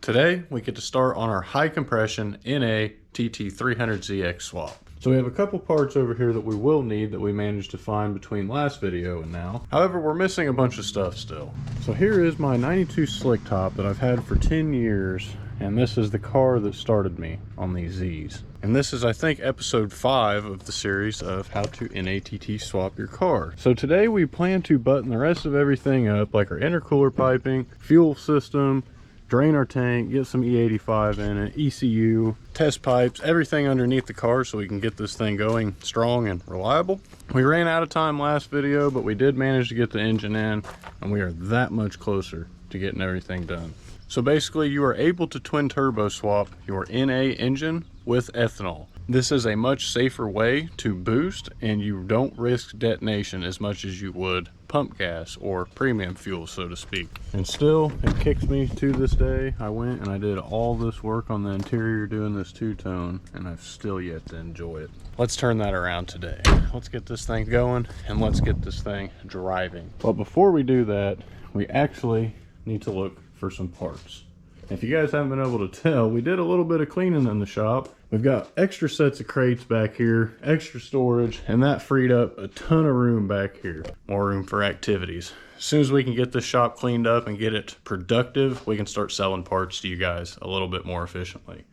Today, we get to start on our high compression NA TT300ZX swap. So we have a couple parts over here that we will need that we managed to find between last video and now. However, we're missing a bunch of stuff still. So here is my 92 slick top that I've had for 10 years. And this is the car that started me on these Z's. And this is, I think, episode 5 of the series of how to NATT swap your car. So today we plan to button the rest of everything up, like our intercooler piping, fuel system, drain our tank, get some E85 in it, ECU, test pipes, everything underneath the car so we can get this thing going strong and reliable. We ran out of time last video, but we did manage to get the engine in, and we are that much closer to getting everything done. So basically, you are able to twin turbo swap your NA engine with ethanol. This is a much safer way to boost, and you don't risk detonation as much as you would pump gas or premium fuel, so to speak. And still, it kicks me to this day. I went and I did all this work on the interior doing this two-tone, and I've still yet to enjoy it. Let's turn that around today. Let's get this thing going, and let's get this thing driving. But before we do that, we actually need to look for some parts. If you guys haven't been able to tell, we did a little bit of cleaning in the shop. We've got extra sets of crates back here, extra storage, and that freed up a ton of room back here. More room for activities. As soon as we can get this shop cleaned up and get it productive, we can start selling parts to you guys a little bit more efficiently.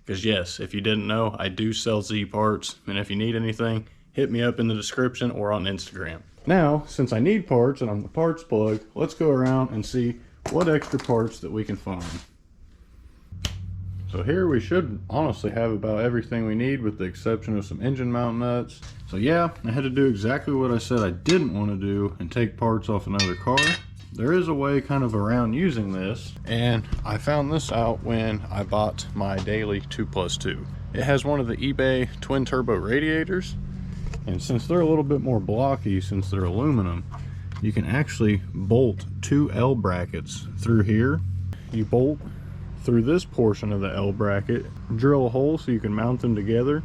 Because yes, if you didn't know, I do sell Z parts, and if you need anything, hit me up in the description or on Instagram. Now, since I need parts and I'm the parts plug, let's go around and see what extra parts that we can find. So here we should honestly have about everything we need with the exception of some engine mount nuts. So yeah, I had to do exactly what I said I didn't want to do and take parts off another car. There is a way kind of around using this, and I found this out when I bought my daily 2+2. It has one of the eBay twin turbo radiators, and since they're a little bit more blocky since they're aluminum, you can actually bolt 2 L brackets through here. You bolt through this portion of the L bracket, drill a hole so you can mount them together,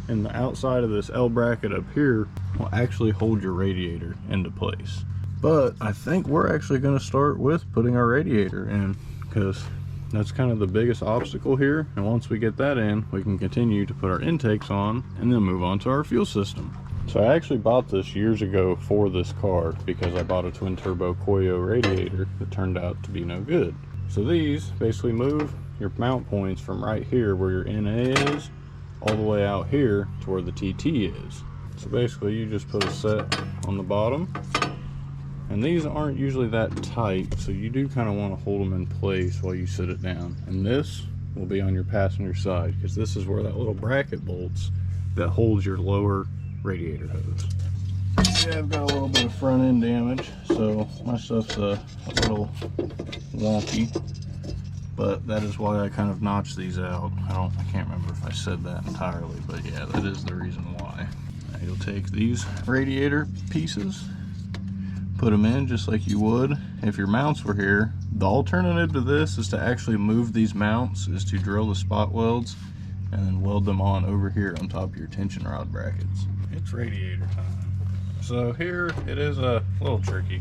and the outside of this L bracket up here will actually hold your radiator into place. But I think we're actually going to start with putting our radiator in, because that's kind of the biggest obstacle here, and once we get that in, we can continue to put our intakes on and then move on to our fuel system. So I actually bought this years ago for this car because I bought a twin turbo Koyo radiator that turned out to be no good. So these basically move your mount points from right here where your NA is all the way out here to where the TT is. So basically you just put a set on the bottom, and these aren't usually that tight, so you do kind of want to hold them in place while you sit it down. And this will be on your passenger side because this is where that little bracket bolts that holds your lower radiator hose. Yeah, I've got a little bit of front end damage, so my stuff's a little wonky, but that is why I kind of notched these out. I can't remember if I said that entirely, but yeah, that is the reason why. Now you'll take these radiator pieces, put them in just like you would if your mounts were here. The alternative to this is to actually move these mounts, is to drill the spot welds and then weld them on over here on top of your tension rod brackets. It's radiator time. So here it is a little tricky.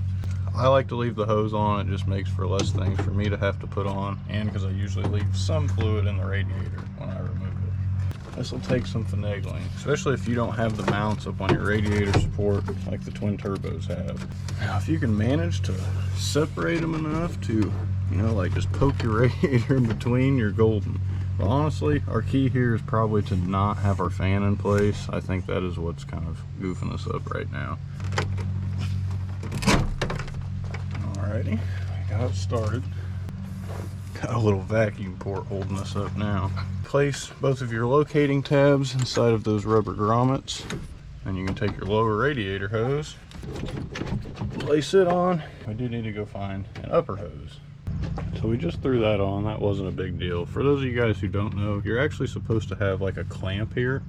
I like to leave the hose on. It just makes for less things for me to have to put on, and because I usually leave some fluid in the radiator when I remove it. This will take some finagling, especially if you don't have the mounts up on your radiator support like the twin turbos have. Now if you can manage to separate them enough to, you know, like just poke your radiator in between, you're golden. But honestly, our key here is probably to not have our fan in place. I think that is what's kind of goofing us up right now. Alrighty, I got it started. Got a little vacuum port holding us up now. Place both of your locating tabs inside of those rubber grommets, and you can take your lower radiator hose, place it on. I do need to go find an upper hose. So we just threw that on. That wasn't a big deal. For those of you guys who don't know, you're actually supposed to have like a clamp here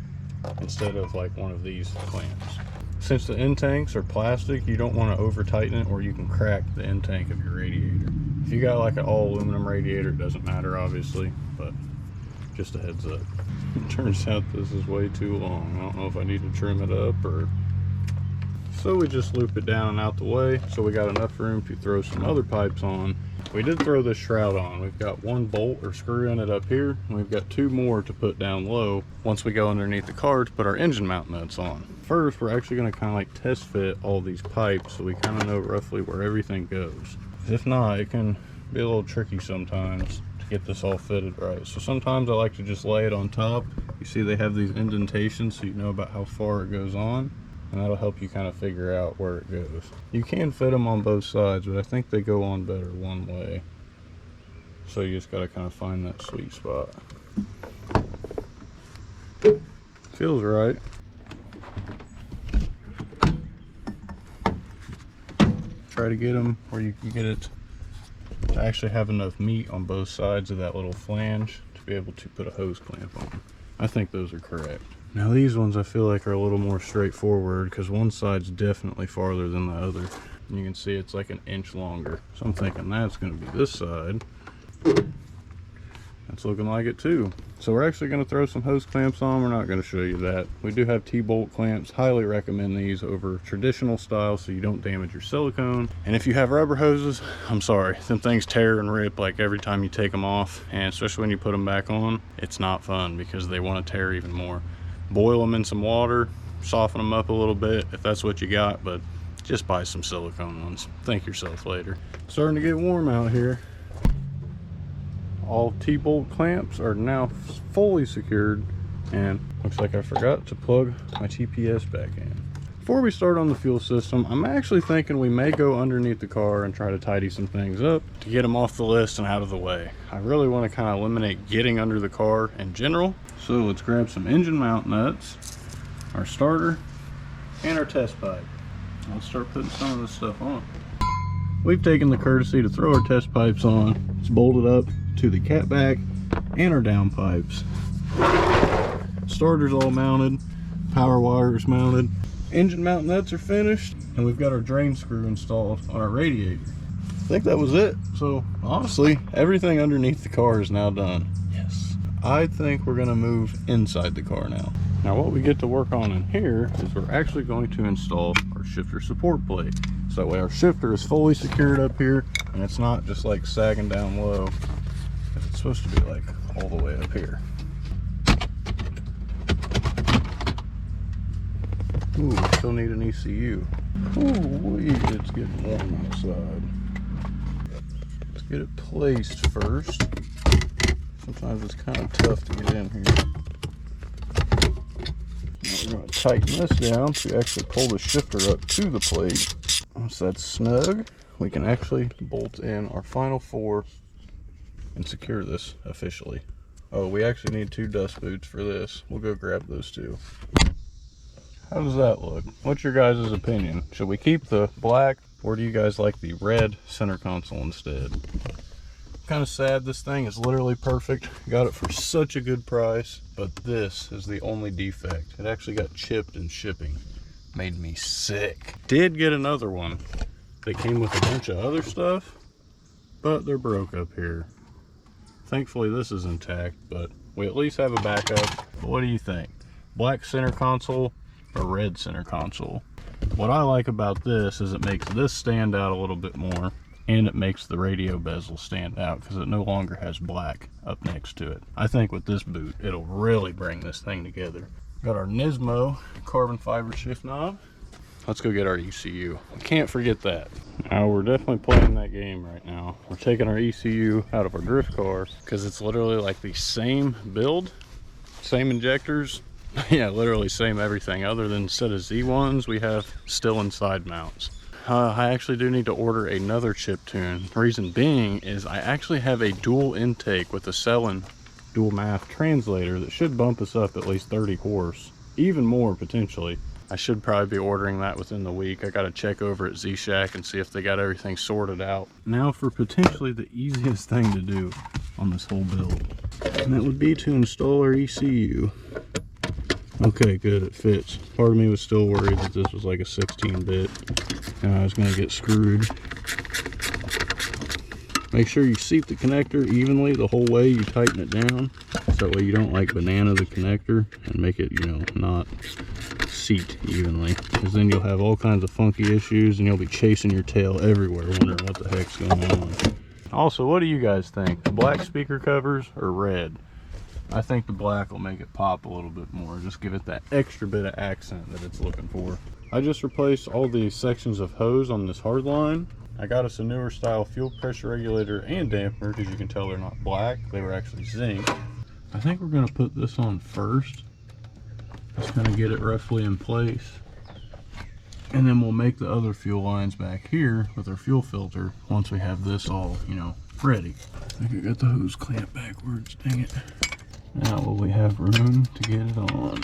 instead of like one of these clamps. Since the end tanks are plastic, you don't want to over tighten it or you can crack the end tank of your radiator. If you got like an all aluminum radiator, it doesn't matter obviously, but just a heads up. It turns out this is way too long. I don't know if I need to trim it up or... So we just loop it down and out the way, so we got enough room to throw some other pipes on we did throw this shroud on. We've got one bolt or screw in it up here, and we've got 2 more to put down low once we go underneath the car to put our engine mount nuts on. First, we're actually going to kind of like test fit all these pipes so we kind of know roughly where everything goes. If not, it can be a little tricky sometimes to get this all fitted right. So sometimes I like to just lay it on top. You see they have these indentations so you know about how far it goes on, and that'll help you kind of figure out where it goes. You can fit them on both sides, but I think they go on better one way. So you just got to kind of find that sweet spot. Feels right. Try to get them where you can get it to actually have enough meat on both sides of that little flange to be able to put a hose clamp on. I think those are correct. Now these ones I feel like are a little more straightforward because one side's definitely farther than the other. And you can see it's like an inch longer. So I'm thinking that's going to be this side. That's looking like it too. So we're actually going to throw some hose clamps on. We're not going to show you that. We do have T-bolt clamps. Highly recommend these over traditional style so you don't damage your silicone. And if you have rubber hoses, I'm sorry, them things tear and rip like every time you take them off, and especially when you put them back on, it's not fun because they want to tear even more. Boil them in some water, soften them up a little bit if that's what you got, but just buy some silicone ones. Thank yourself later. Starting to get warm out here. All T-bolt clamps are now fully secured, and looks like I forgot to plug my TPS back in. Before we start on the fuel system, I'm actually thinking we may go underneath the car and try to tidy some things up to get them off the list and out of the way. I really want to kind of eliminate getting under the car in general. So let's grab some engine mount nuts, our starter, and our test pipe. Let's start putting some of this stuff on. We've taken the courtesy to throw our test pipes on. It's bolted up to the catback and our down pipes. Starter's all mounted, power wires mounted, engine mount nuts are finished, and we've got our drain screw installed on our radiator. I think that was it. So honestly, everything underneath the car is now done. Yes. I think we're gonna move inside the car now. Now what we get to work on in here is we're actually going to install our shifter support plate. So that way our shifter is fully secured up here and it's not just like sagging down low. It's supposed to be like all the way up here. Ooh, we still need an ECU. Ooh, it's getting warm outside. Let's get it placed first. Sometimes it's kind of tough to get in here. Now we're going to tighten this down to actually pull the shifter up to the plate. Once that's snug, we can actually bolt in our final 4 and secure this officially. Oh, we actually need 2 dust boots for this. We'll go grab those 2. How does that look? What's your guys' opinion? Should we keep the black, or do you guys like the red center console instead? Kind of sad this thing is literally perfect. Got it for such a good price, but this is the only defect. It actually got chipped in shipping. Made me sick. Did get another one. They came with a bunch of other stuff, but they're broke up here. Thankfully this is intact, but we at least have a backup. But what do you think? Black center console or red center console? What I like about this is it makes this stand out a little bit more, and it makes the radio bezel stand out because it no longer has black up next to it. I think with this boot, it'll really bring this thing together. Got our Nismo carbon fiber shift knob. Let's go get our ECU. We can't forget that. Now we're definitely playing that game right now. We're taking our ECU out of our drift car because it's literally like the same build, same injectors. Yeah, literally same everything, other than instead of Z1s, we have still inside mounts. I actually do need to order another chip tune. Reason being is I actually have a dual intake with a Selin dual math translator that should bump us up at least 30 horse, even more potentially. I should probably be ordering that within the week. I got to check over at Z-Shack and see if they got everything sorted out. Now for potentially the easiest thing to do on this whole build, and that would be to install our ECU. Okay, good, it fits. Part of me was still worried that this was like a 16-bit and I was going to get screwed. Make sure you seat the connector evenly the whole way you tighten it down, so that way you don't like banana the connector and make it, you know, not seat evenly, because then you'll have all kinds of funky issues and you'll be chasing your tail everywhere wondering what the heck's going on. Also, what do you guys think? The black speaker covers or red? I think the black will make it pop a little bit more. Just give it that extra bit of accent that it's looking for. I just replaced all the sections of hose on this hard line. I got us a newer style fuel pressure regulator and dampener, because you can tell they're not black. They were actually zinc. I think we're going to put this on first. Just kind of get it roughly in place. And then we'll make the other fuel lines back here with our fuel filter once we have this all, you know, ready. I think I got the hose clamped backwards, dang it. Now will we have room to get it on?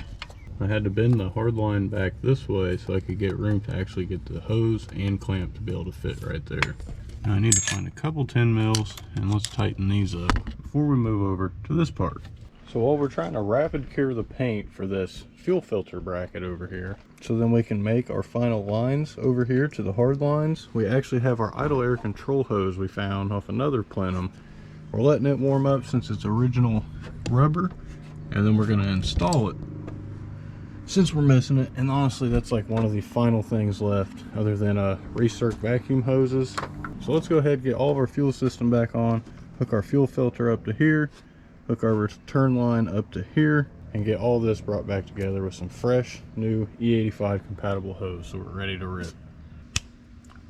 I had to bend the hard line back this way so I could get room to actually get the hose and clamp to be able to fit right there. Now I need to find a couple 10 mils and let's tighten these up before we move over to this part. So while we're trying to rapid cure the paint for this fuel filter bracket over here, so then we can make our final lines over here to the hard lines, we actually have our idle air control hose we found off another plenum. We're letting it warm up since it's original rubber, and then we're going to install it since we're missing it. And honestly, that's like one of the final things left other than recirc vacuum hoses. So let's go ahead and get all of our fuel system back on, hook our fuel filter up to here, hook our return line up to here, and get all this brought back together with some fresh new E85 compatible hose so we're ready to rip.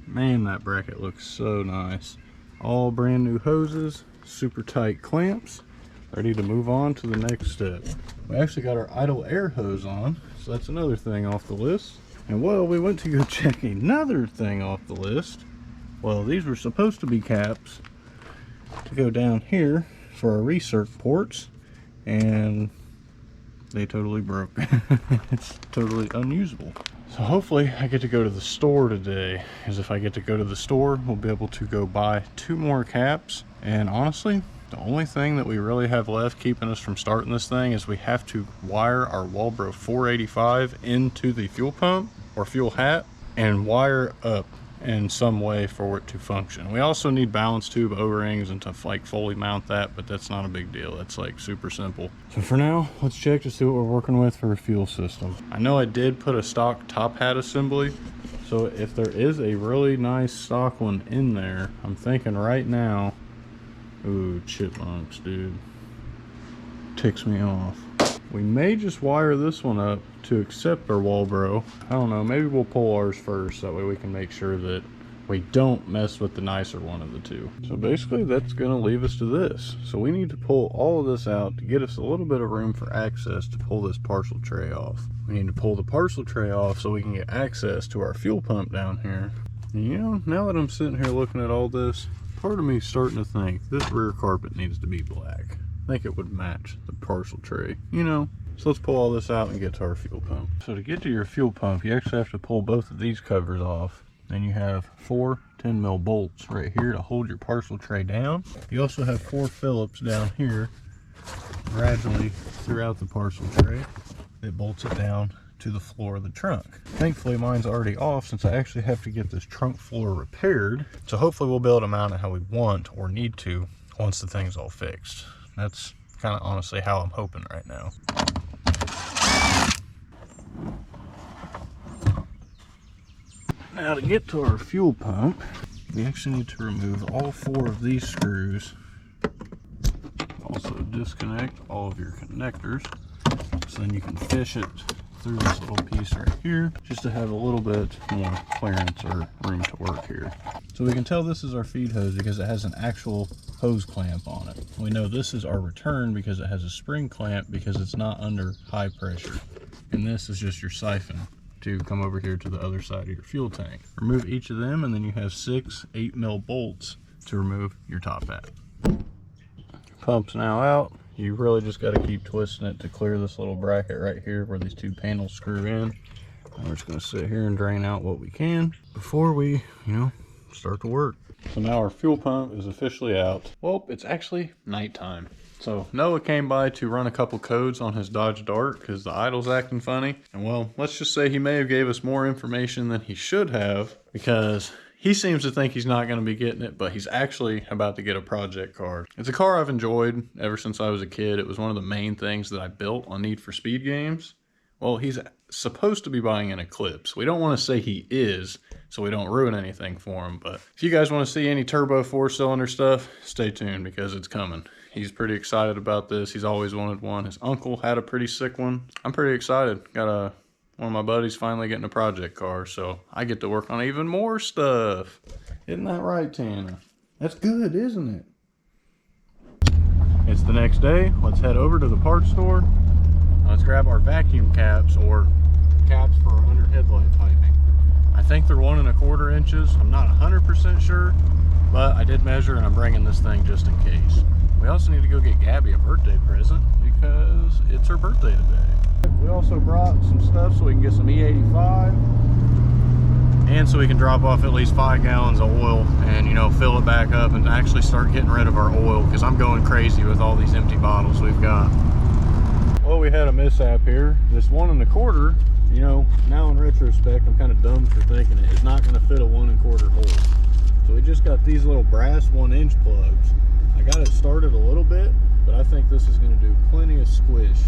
Man, that bracket looks so nice. All brand new hoses, super tight clamps, ready to move on to the next step. We actually got our idle air hose on, so that's another thing off the list. And well, we went to go check another thing off the list. Well, these were supposed to be caps to go down here for our recirc ports, and they totally broke. It's totally unusable. So hopefully I get to go to the store today, because if I get to go to the store, we'll be able to go buy 2 more caps. And honestly, the only thing that we really have left keeping us from starting this thing is we have to wire our Walbro 485 into the fuel pump or fuel hat and wire up in some way for it to function. We also need balance tube O-rings and to like fully mount that, but that's not a big deal. That's like super simple. So for now, let's check to see what we're working with for a fuel system. I know I did put a stock top hat assembly, so if there is a really nice stock one in there, I'm thinking right now, ooh, chipmunks, dude, ticks me off. We may just wire this one up to accept our Walbro. I don't know, maybe we'll pull ours first, that way we can make sure that we don't mess with the nicer one of the two. So basically that's gonna leave us to this. So we need to pull all of this out to get us a little bit of room for access to pull this parcel tray off. We need to pull the parcel tray off so we can get access to our fuel pump down here. And you know, now that I'm sitting here looking at all this, part of me is starting to think this rear carpet needs to be black. I think it would match the parcel tray, you know. So let's pull all this out and get to our fuel pump. So to get to your fuel pump, you actually have to pull both of these covers off. Then you have 4 10 mil bolts right here to hold your parcel tray down. You also have 4 Phillips down here gradually throughout the parcel tray that bolts it down to the floor of the trunk. Thankfully mine's already off since I actually have to get this trunk floor repaired. So hopefully we'll be able to mount it how we want or need to once the thing's all fixed. That's kind of honestly how I'm hoping right now. Now to get to our fuel pump, we actually need to remove all 4 of these screws. Also disconnect all of your connectors, so then you can fish it through this little piece right here, just to have a little bit more clearance or room to work here. So we can tell this is our feed hose because it has an actual hose clamp on it. We know this is our return because it has a spring clamp because it's not under high pressure. And this is just your siphon to come over here to the other side of your fuel tank. Remove each of them and then you have 6 8 mil bolts to remove your top hat. Pump's now out. You really just got to keep twisting it to clear this little bracket right here where these 2 panels screw in. And we're just going to sit here and drain out what we can before we, you know, start to work. So now our fuel pump is officially out. Well, it's actually nighttime. So Noah came by to run a couple codes on his Dodge Dart because the idle's acting funny. And well, let's just say he may have gave us more information than he should have, because he seems to think he's not going to be getting it, but he's actually about to get a project car. It's a car I've enjoyed ever since I was a kid. It was one of the main things that I built on Need for Speed games. Well, he's supposed to be buying an Eclipse. We don't want to say he is, so we don't ruin anything for him. But if you guys want to see any turbo 4-cylinder stuff, stay tuned because it's coming. He's pretty excited about this. He's always wanted one. His uncle had a pretty sick one. I'm pretty excited. Got one of my buddies finally getting a project car, so I get to work on even more stuff. Isn't that right, Tanner? That's good, isn't it? It's the next day. Let's head over to the parts store. Let's grab our vacuum caps, or caps for our under headlight piping. I think they're 1 1/4 inches. I'm not 100% sure, but I did measure and I'm bringing this thing just in case. We also need to go get Gabby a birthday present because it's her birthday today. We also brought some stuff so we can get some E85 and so we can drop off at least 5 gallons of oil and, you know, fill it back up and actually start getting rid of our oil because I'm going crazy with all these empty bottles we've got. Well, we had a mishap here. This 1 1/4, you know, now in retrospect, I'm kind of dumb for thinking it is not going to fit a 1 1/4 hole. So we just got these little brass 1-inch plugs. I got it started a little bit, but I think this is going to do plenty of squish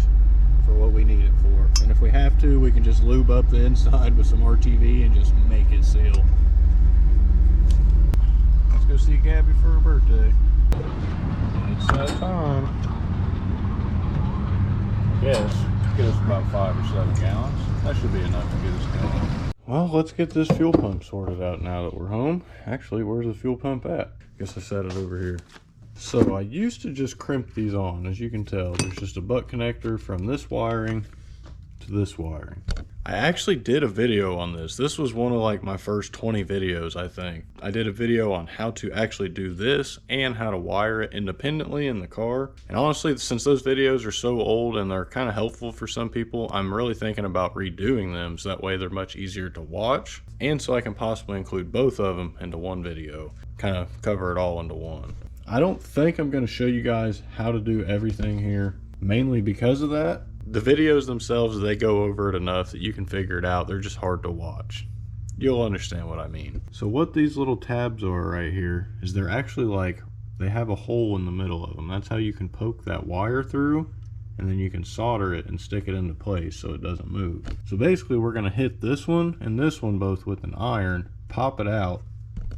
for what we need it for. And if we have to, we can just lube up the inside with some RTV and just make it seal. Let's go see Gabby for her birthday. It's that time. Yes, get us about 5 or 7 gallons. That should be enough to get us going. Well, let's get this fuel pump sorted out now that we're home. Actually, where's the fuel pump at? Guess I set it over here. So I used to just crimp these on. As you can tell, there's just a butt connector from this wiring to this wiring. I actually did a video on this. This was one of like my first 20 videos, I think. I did a video on how to actually do this and how to wire it independently in the car. And honestly, since those videos are so old and they're kind of helpful for some people, I'm really thinking about redoing them so that way they're much easier to watch. And so I can possibly include both of them into one video, kind of cover it all into one. I don't think I'm going to show you guys how to do everything here, mainly because of that. The videos themselves, they go over it enough that you can figure it out. They're just hard to watch. You'll understand what I mean. So what these little tabs are right here is they're actually like, they have a hole in the middle of them. That's how you can poke that wire through, and then you can solder it and stick it into place so it doesn't move. So basically we're going to hit this one and this one both with an iron, pop it out,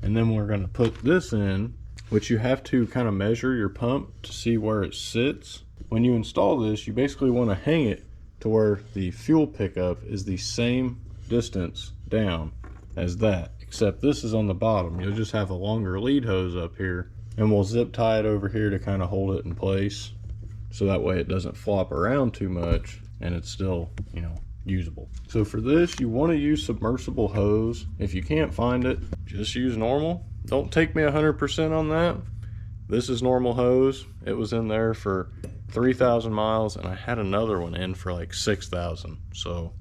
and then we're going to put this in, which you have to kind of measure your pump to see where it sits. When you install this, you basically want to hang it to where the fuel pickup is the same distance down as that, except this is on the bottom. You'll just have a longer lead hose up here, and we'll zip tie it over here to kind of hold it in place so that way it doesn't flop around too much and it's still, you know, usable. So for this, you want to use submersible hose. If you can't find it, just use normal. Don't take me 100% on that. This is normal hose. It was in there for 3,000 miles and I had another one in for like 6,000. So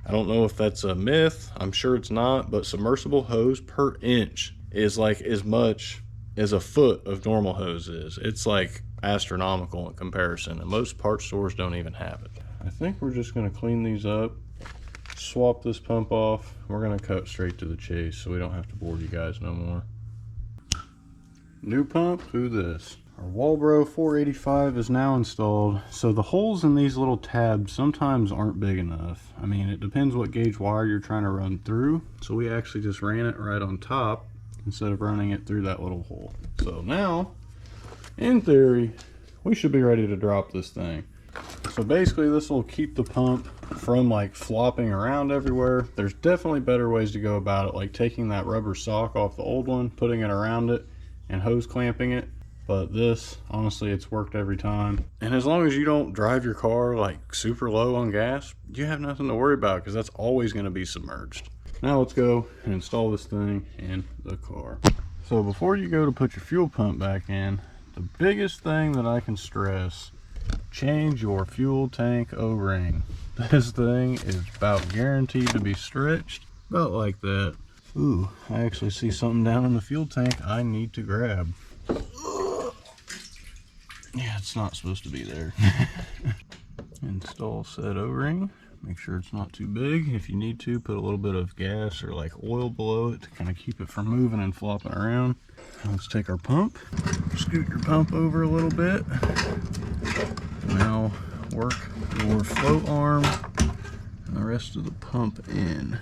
I don't know if that's a myth. I'm sure it's not, but submersible hose per inch is like as much as a foot of normal hose is. It's like astronomical in comparison, and most parts stores don't even have it. I think we're just going to clean these up, swap this pump off. We're going to cut straight to the chase so we don't have to bore you guys no more. New pump, who this? Our Walbro 485 is now installed. So the holes in these little tabs sometimes aren't big enough. I mean, it depends what gauge wire you're trying to run through. So we actually just ran it right on top instead of running it through that little hole. So now, in theory, we should be ready to drop this thing. So basically this will keep the pump from like flopping around everywhere. There's definitely better ways to go about it, like taking that rubber sock off the old one, putting it around it, and hose clamping it. But this, honestly, it's worked every time. And as long as you don't drive your car like super low on gas, you have nothing to worry about because that's always going to be submerged. Now let's go and install this thing in the car. So before you go to put your fuel pump back in, the biggest thing that I can stress, change your fuel tank O-ring. This thing is about guaranteed to be stretched, about like that. Ooh, I actually see something down in the fuel tank I need to grab. Yeah, it's not supposed to be there. Install said O-ring. Make sure it's not too big. If you need to, put a little bit of gas or like oil below it to kind of keep it from moving and flopping around. Let's take our pump, scoot your pump over a little bit. Now work your float arm and the rest rest of the pump in.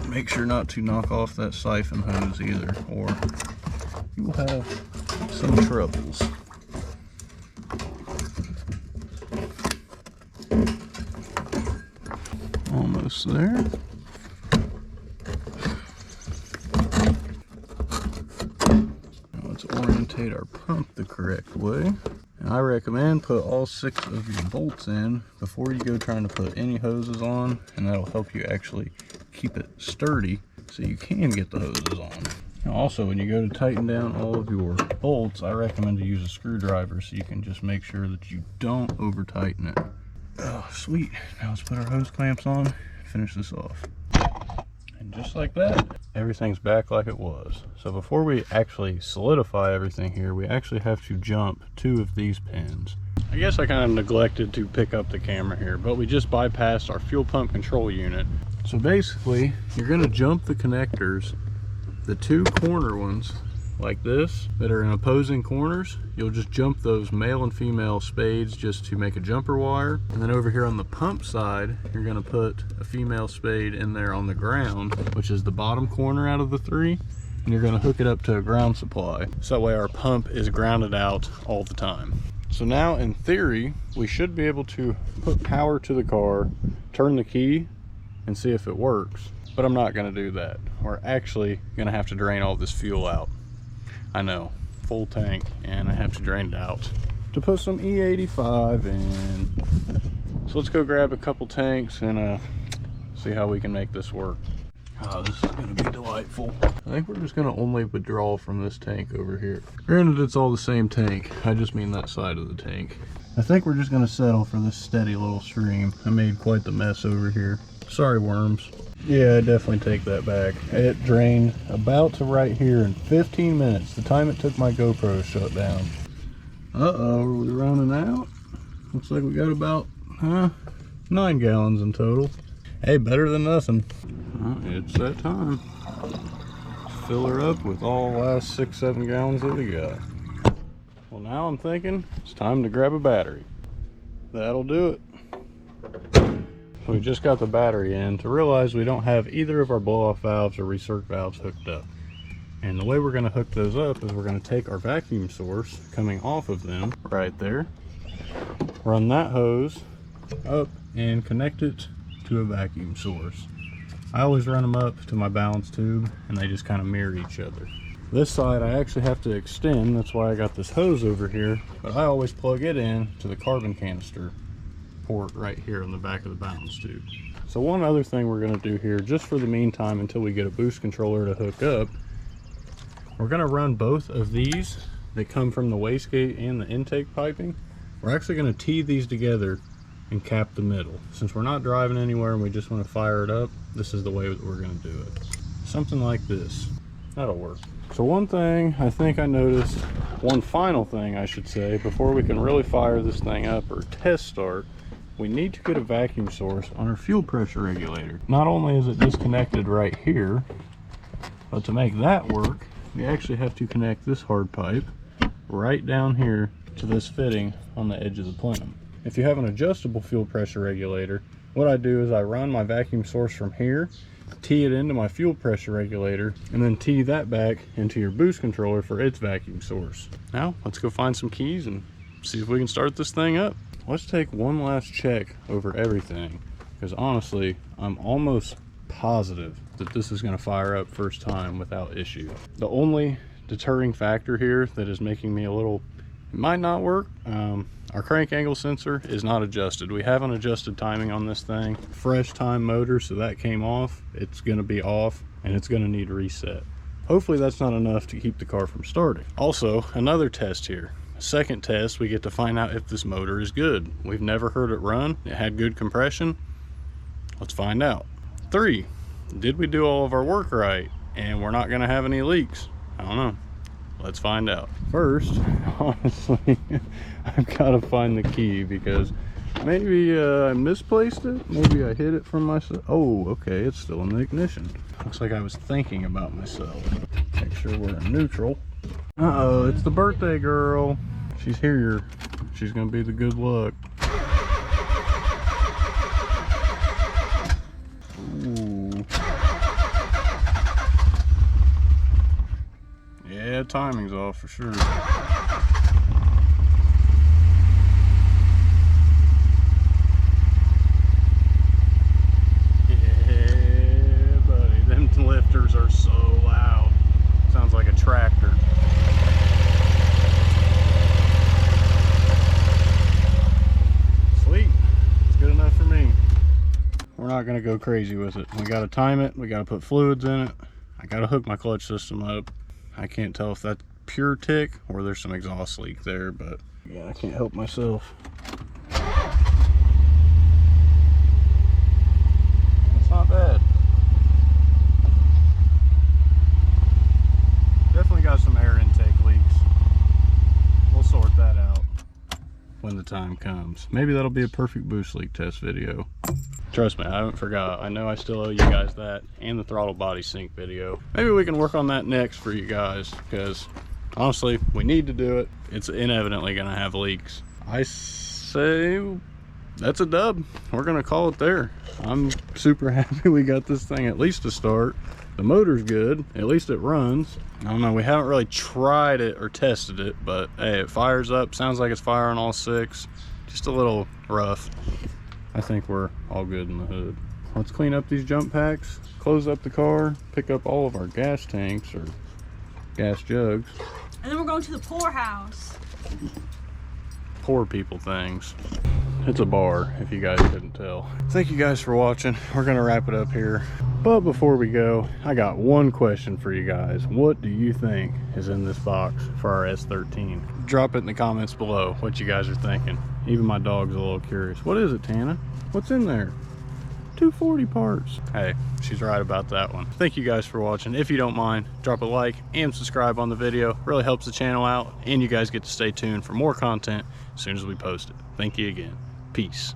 Make sure not to knock off that siphon hose either, or you will have some troubles. Almost there. Now let's orientate our pump the correct way. And I recommend put all 6 of your bolts in before you go trying to put any hoses on, and that'll help you actually keep it sturdy so you can get the hoses on. Now also, when you go to tighten down all of your bolts, I recommend to use a screwdriver so you can just make sure that you don't over tighten it. Oh, sweet. Now let's put our hose clamps on and finish this off. And just like that, everything's back like it was. So before we actually solidify everything here, we actually have to jump 2 of these pins. I guess I kind of neglected to pick up the camera here, but we just bypassed our fuel pump control unit. So basically, you're going to jump the connectors, the 2 corner ones like this that are in opposing corners. You'll just jump those male and female spades just to make a jumper wire, and then over here on the pump side you're going to put a female spade in there on the ground, which is the bottom corner out of the 3, and you're going to hook it up to a ground supply so that way our pump is grounded out all the time. So now in theory we should be able to put power to the car, turn the key, and see if it works, but I'm not going to do that. We're actually going to have to drain all this fuel out. I know, full tank, and I have to drain it out to put some E85 in. So let's go grab a couple tanks and see how we can make this work. Oh, this is going to be delightful. I think we're just going to only withdraw from this tank over here. Granted, it's all the same tank. I just mean that side of the tank. I think we're just going to settle for this steady little stream. I made quite the mess over here. Sorry, worms. Yeah, I definitely take that back. It drained about to right here in 15 minutes, the time it took my GoPro to shut down. Uh-oh, are we running out? Looks like we got about 9 gallons in total. Hey, better than nothing. It's that time. Fill her up with all the last 6-7 gallons that we got. Well, now I'm thinking it's time to grab a battery. That'll do it. We just got the battery in to realize we don't have either of our blow-off valves or recirc valves hooked up. And the way we're going to hook those up is we're going to take our vacuum source coming off of them right there, run that hose up and connect it to a vacuum source. I always run them up to my balance tube and they just kind of mirror each other. This side I actually have to extend, that's why I got this hose over here, but I always plug it in to the carbon canister port right here on the back of the balance tube. So one other thing we're going to do here, just for the meantime until we get a boost controller to hook up, we're going to run both of these that come from the wastegate and the intake piping. We're actually going to tee these together and cap the middle. Since we're not driving anywhere and we just want to fire it up, this is the way that we're going to do it. Something like this. That'll work. So one thing I think I noticed, one final thing I should say, before we can really fire this thing up or test start, we need to get a vacuum source on our fuel pressure regulator. Not only is it disconnected right here, but to make that work, we actually have to connect this hard pipe right down here to this fitting on the edge of the plenum. If you have an adjustable fuel pressure regulator, what I do is I run my vacuum source from here, tee it into my fuel pressure regulator, and then tee that back into your boost controller for its vacuum source. Now, let's go find some keys and see if we can start this thing up. Let's take one last check over everything, because honestly, I'm almost positive that this is going to fire up first time without issue. The only deterring factor here that is making me a little, it might not work, our crank angle sensor is not adjusted. We haven't adjusted timing on this thing. Fresh time motor, so that came off. It's going to be off and it's going to need reset. Hopefully that's not enough to keep the car from starting. Also, another test here. Second test, we get to find out if this motor is good. We've never heard it run. It had good compression. Let's find out. 3, did we do all of our work right and we're not going to have any leaks? I don't know. Let's find out. First, honestly, I've got to find the key because maybe I misplaced it. Maybe I hid it from myself. Oh, okay, it's still in the ignition. Looks like I was thinking about myself. Make sure we're in neutral. Uh-oh, it's the birthday girl. She's here. She's gonna be the good luck. Ooh. Yeah, timing's off for sure. Yeah, buddy, them lifters are so loud. Sounds like a tractor. Sweet, it's good enough for me. We're not gonna go crazy with it. We gotta time it, we gotta put fluids in it. I gotta hook my clutch system up. I can't tell if that's pure tick or there's some exhaust leak there, but yeah, I can't help myself. That's not bad. Definitely got some air intake leaks. We'll sort that out when the time comes. Maybe that'll be a perfect boost leak test video. Trust me, I haven't forgot. I know I still owe you guys that and the throttle body sync video. Maybe we can work on that next for you guys, because honestly, we need to do it. It's inevitably gonna have leaks. I say that's a dub. We're gonna call it there. I'm super happy we got this thing at least to start. The motor's good, at least it runs. I don't know, we haven't really tried it or tested it, but hey, it fires up, sounds like it's firing all 6. Just a little rough. I think we're all good in the hood. Let's clean up these jump packs, close up the car, pick up all of our gas tanks or gas jugs. And then we're going to the poorhouse. Poor people things. It's a bar, if you guys couldn't tell. Thank you guys for watching. We're gonna wrap it up here. But before we go, I got one question for you guys. What do you think is in this box for our S13? Drop it in the comments below what you guys are thinking. Even my dog's a little curious. What is it, Tana? What's in there? 240 parts. Hey, she's right about that one. Thank you guys for watching. If you don't mind, drop a like and subscribe on the video. Really helps the channel out, and you guys get to stay tuned for more content as soon as we post it. Thank you again. Peace.